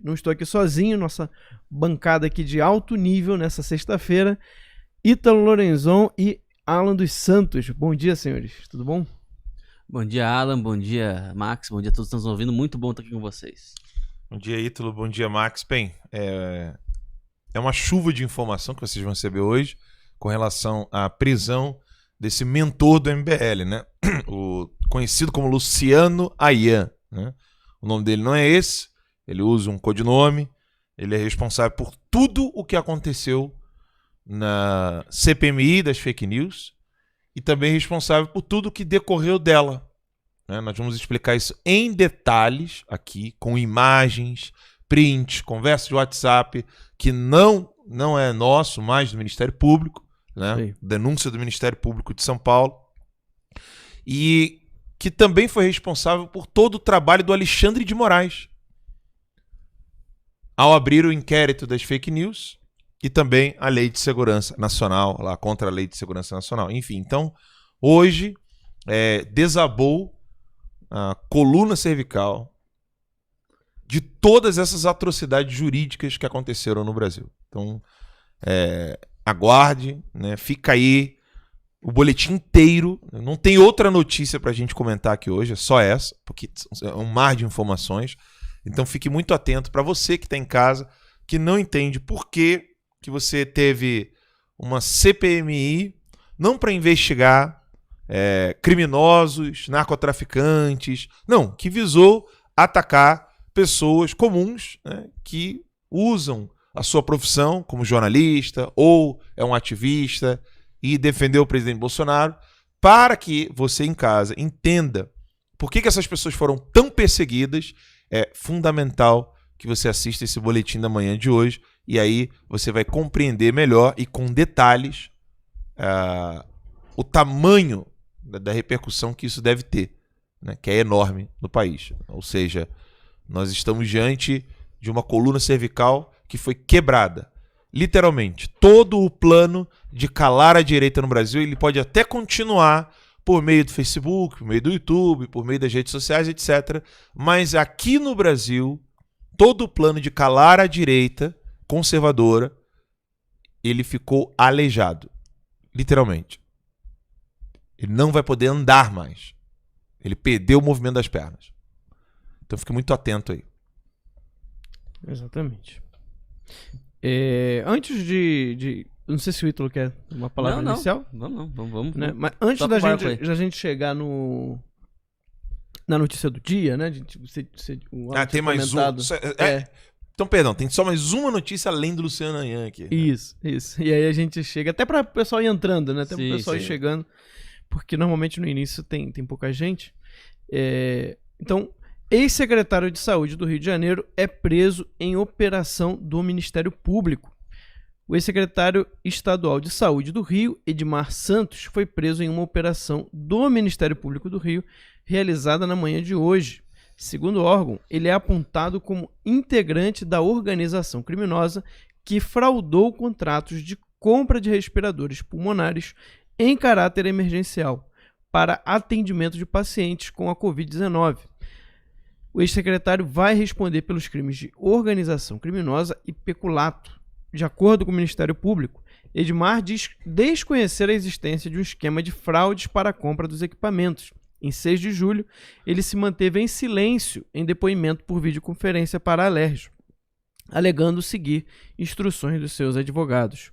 Não estou aqui sozinho, nossa bancada aqui de alto nível nessa sexta-feira. Ítalo Lorenzon e Alan dos Santos. Bom dia, senhores. Tudo bom? Bom dia, Alan. Bom dia, Max. Bom dia a todos que estão nos ouvindo. Muito bom estar aqui com vocês. Bom dia, Ítalo. Bom dia, Max. Bem, é uma chuva de informação que vocês vão receber hoje com relação à prisão desse mentor do MBL, né? O conhecido como Luciano Ayan, né? O nome dele não é esse, ele usa um codinome, ele é responsável por tudo o que aconteceu na CPMI das fake news e também responsável por tudo o que decorreu dela, né? Nós vamos explicar isso em detalhes aqui, com imagens, prints, conversas de WhatsApp, que não é nosso, mas do Ministério Público, né? Denúncia do Ministério Público de São Paulo, e que também foi responsável por todo o trabalho do Alexandre de Moraes ao abrir o inquérito das fake news e também a Lei de Segurança Nacional, lá contra a Lei de Segurança Nacional. Enfim, então, hoje desabou a coluna cervical de todas essas atrocidades jurídicas que aconteceram no Brasil. Então, aguarde, né? Fica aí o boletim inteiro. Não tem outra notícia para a gente comentar aqui hoje, é só essa, porque é um mar de informações. Então fique muito atento para você que está em casa, que não entende por que você teve uma CPMI, não para investigar criminosos, narcotraficantes, não, que visou atacar pessoas comuns, né, que usam a sua profissão como jornalista ou é um ativista e defendeu o presidente Bolsonaro, para que você em casa entenda por que essas pessoas foram tão perseguidas. É fundamental que você assista esse boletim da manhã de hoje e aí você vai compreender melhor e com detalhes o tamanho da repercussão que isso deve ter, né, que é enorme no país. Ou seja, nós estamos diante de uma coluna cervical que foi quebrada. Literalmente, todo o plano de calar a direita no Brasil, ele pode até continuar por meio do Facebook, por meio do YouTube, por meio das redes sociais, etc. Mas aqui no Brasil, todo o plano de calar a direita conservadora, ele ficou aleijado. Literalmente. Ele não vai poder andar mais. Ele perdeu o movimento das pernas. Então fique muito atento aí. Exatamente. Antes de não sei se o Ítalo quer uma palavra inicial. Vamos. Né? Mas antes da gente chegar na notícia do dia, né? Tem mais um. Então, perdão, tem só mais uma notícia além do Luciano Ayan aqui. Isso. E aí a gente chega, até para o pessoal ir entrando, né? Até para o pessoal ir chegando, porque normalmente no início tem pouca gente. Então, ex-secretário de Saúde do Rio de Janeiro é preso em operação do Ministério Público. O ex-secretário estadual de Saúde do Rio, Edmar Santos, foi preso em uma operação do Ministério Público do Rio, realizada na manhã de hoje. Segundo o órgão, ele é apontado como integrante da organização criminosa que fraudou contratos de compra de respiradores pulmonares em caráter emergencial para atendimento de pacientes com a Covid-19. O ex-secretário vai responder pelos crimes de organização criminosa e peculato. De acordo com o Ministério Público, Edmar diz desconhecer a existência de um esquema de fraudes para a compra dos equipamentos. Em 6 de julho, ele se manteve em silêncio em depoimento por videoconferência para a Alerj, alegando seguir instruções dos seus advogados.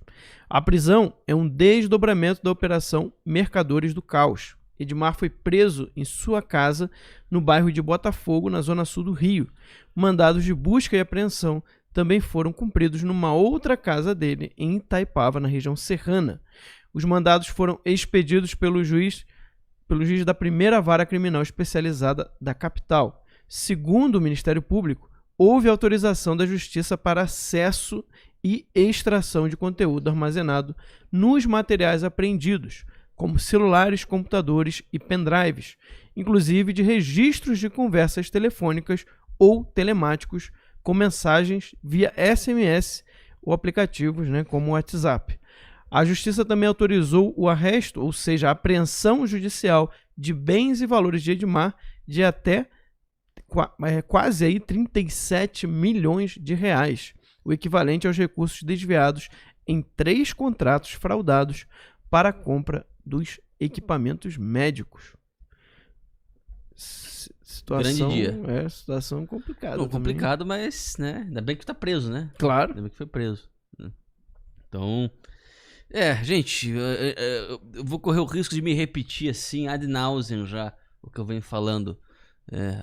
A prisão é um desdobramento da Operação Mercadores do Caos. Edmar foi preso em sua casa no bairro de Botafogo, na zona sul do Rio. Mandados de busca e apreensão também foram cumpridos numa outra casa dele, em Itaipava, na região serrana. Os mandados foram expedidos pelo juiz da primeira vara criminal especializada da capital. Segundo o Ministério Público, houve autorização da Justiça para acesso e extração de conteúdo armazenado nos materiais apreendidos, como celulares, computadores e pendrives, inclusive de registros de conversas telefônicas ou telemáticos com mensagens via SMS ou aplicativos, né, como o WhatsApp. A Justiça também autorizou o arresto, ou seja, a apreensão judicial de bens e valores de Edmar de até quase aí 37 milhões de reais, o equivalente aos recursos desviados em 3 contratos fraudados para a compra dos equipamentos médicos. Situação, Grande dia. Situação complicada. Não, complicado, mas, né? Ainda bem que tá preso, né? Claro. Ainda bem que foi preso. Né? Então, gente, eu vou correr o risco de me repetir assim, ad nauseam já, o que eu venho falando.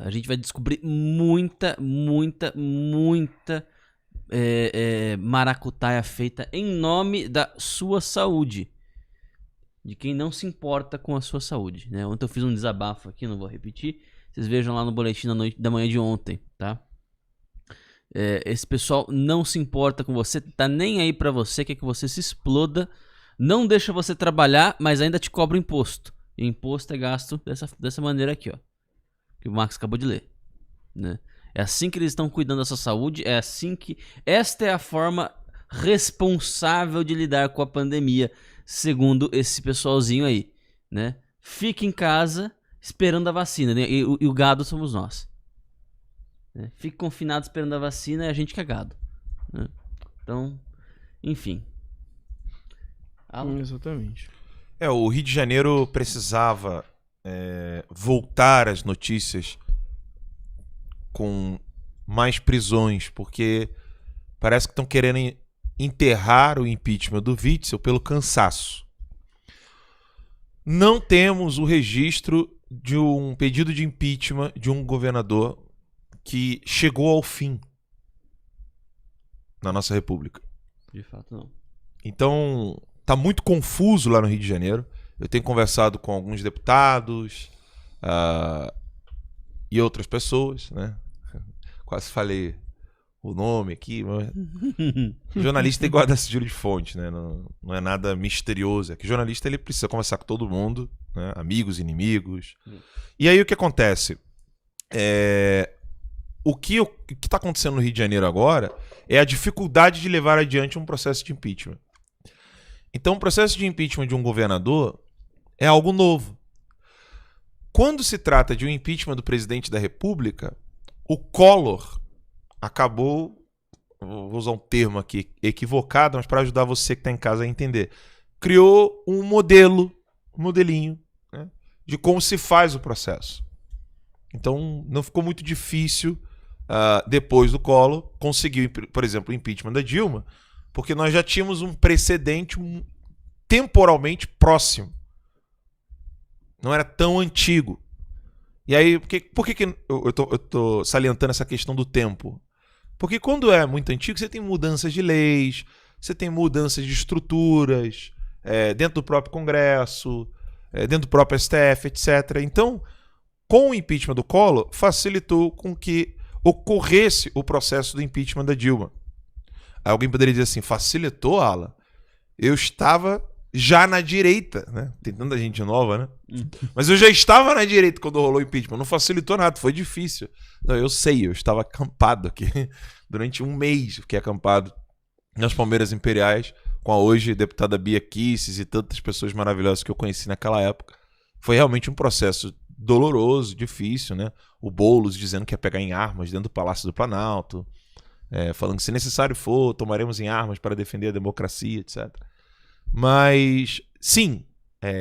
A gente vai descobrir muita maracutaia feita em nome da sua saúde. De quem não se importa com a sua saúde, né? Ontem eu fiz um desabafo aqui, não vou repetir. Vocês vejam lá no boletim da manhã de ontem, tá? Esse pessoal não se importa com você, tá nem aí pra você, quer que você se exploda, não deixa você trabalhar, mas ainda te cobra imposto. E imposto é gasto dessa maneira aqui, ó. Que o Max acabou de ler, né? É assim que eles estão cuidando da sua saúde, é assim que... Esta é a forma responsável de lidar com a pandemia, segundo esse pessoalzinho aí, né? Fique em casa esperando a vacina, né? E o gado somos nós. Né? Fique confinado esperando a vacina, é a gente que é gado. Né? Então, enfim. Exatamente. O Rio de Janeiro precisava voltar às notícias com mais prisões, porque parece que estão querendo enterrar o impeachment do Witzel pelo cansaço. Não temos o registro de um pedido de impeachment de um governador que chegou ao fim na nossa república. De fato, não. Então, tá muito confuso lá no Rio de Janeiro. Eu tenho conversado com alguns deputados e outras pessoas, né? Quase falei o nome aqui, mas... jornalista tem que guardar sigilo de fonte, né? Não é nada misterioso. É que jornalista ele precisa conversar com todo mundo, né? Amigos, inimigos. E aí o que acontece? O que está acontecendo no Rio de Janeiro agora é a dificuldade de levar adiante um processo de impeachment. Então, o processo de impeachment de um governador é algo novo. Quando se trata de um impeachment do presidente da República, o Collor acabou, vou usar um termo aqui equivocado, mas para ajudar você que está em casa a entender, criou um modelinho, né, de como se faz o processo. Então, não ficou muito difícil, depois do Collor, conseguir, por exemplo, o impeachment da Dilma, porque nós já tínhamos um precedente temporalmente próximo. Não era tão antigo. E aí, por que eu tô salientando essa questão do tempo? Porque quando é muito antigo, você tem mudanças de leis, você tem mudanças de estruturas, dentro do próprio Congresso, dentro do próprio STF, etc. Então, com o impeachment do Collor, facilitou com que ocorresse o processo do impeachment da Dilma. Aí alguém poderia dizer assim, facilitou, Alan? Eu estava já na direita, né? Tem tanta gente nova, né? Mas eu já estava na direita quando rolou o impeachment. Não facilitou nada, foi difícil. Não, eu sei, eu estava acampado aqui durante um mês. Fiquei acampado nas Palmeiras Imperiais com a hoje deputada Bia Kicis e tantas pessoas maravilhosas que eu conheci naquela época. Foi realmente um processo doloroso, difícil, né? O Boulos dizendo que ia pegar em armas dentro do Palácio do Planalto, falando que se necessário for, tomaremos em armas para defender a democracia, etc. Mas, sim,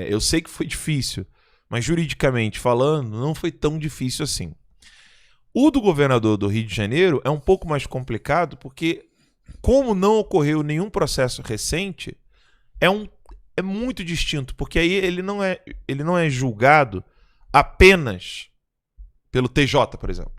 eu sei que foi difícil, mas juridicamente falando, não foi tão difícil assim. O do governador do Rio de Janeiro é um pouco mais complicado, porque como não ocorreu nenhum processo recente, é muito distinto, porque aí ele não é julgado apenas pelo TJ, por exemplo,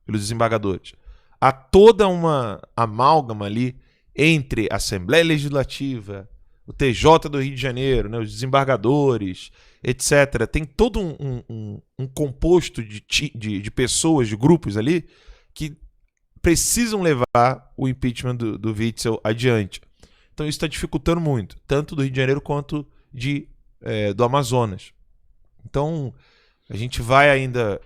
pelos desembargadores. Há toda uma amálgama ali entre a Assembleia Legislativa, o TJ do Rio de Janeiro, né, os desembargadores, etc. Tem todo um composto de pessoas, de grupos ali, que precisam levar o impeachment do Witzel adiante. Então isso está dificultando muito, tanto do Rio de Janeiro quanto do Amazonas. Então a gente vai ainda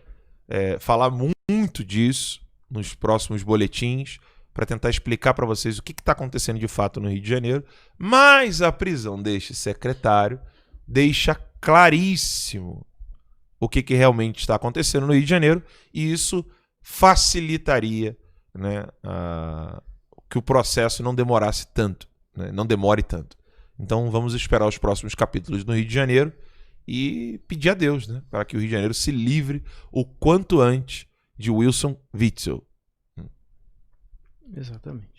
falar muito disso nos próximos boletins, para tentar explicar para vocês o que está acontecendo de fato no Rio de Janeiro, mas a prisão deste secretário deixa claríssimo o que realmente está acontecendo no Rio de Janeiro, e isso facilitaria, né, que o processo não demorasse tanto, né, não demore tanto. Então vamos esperar os próximos capítulos no Rio de Janeiro e pedir a Deus, né, para que o Rio de Janeiro se livre o quanto antes de Wilson Witzel. Exatamente.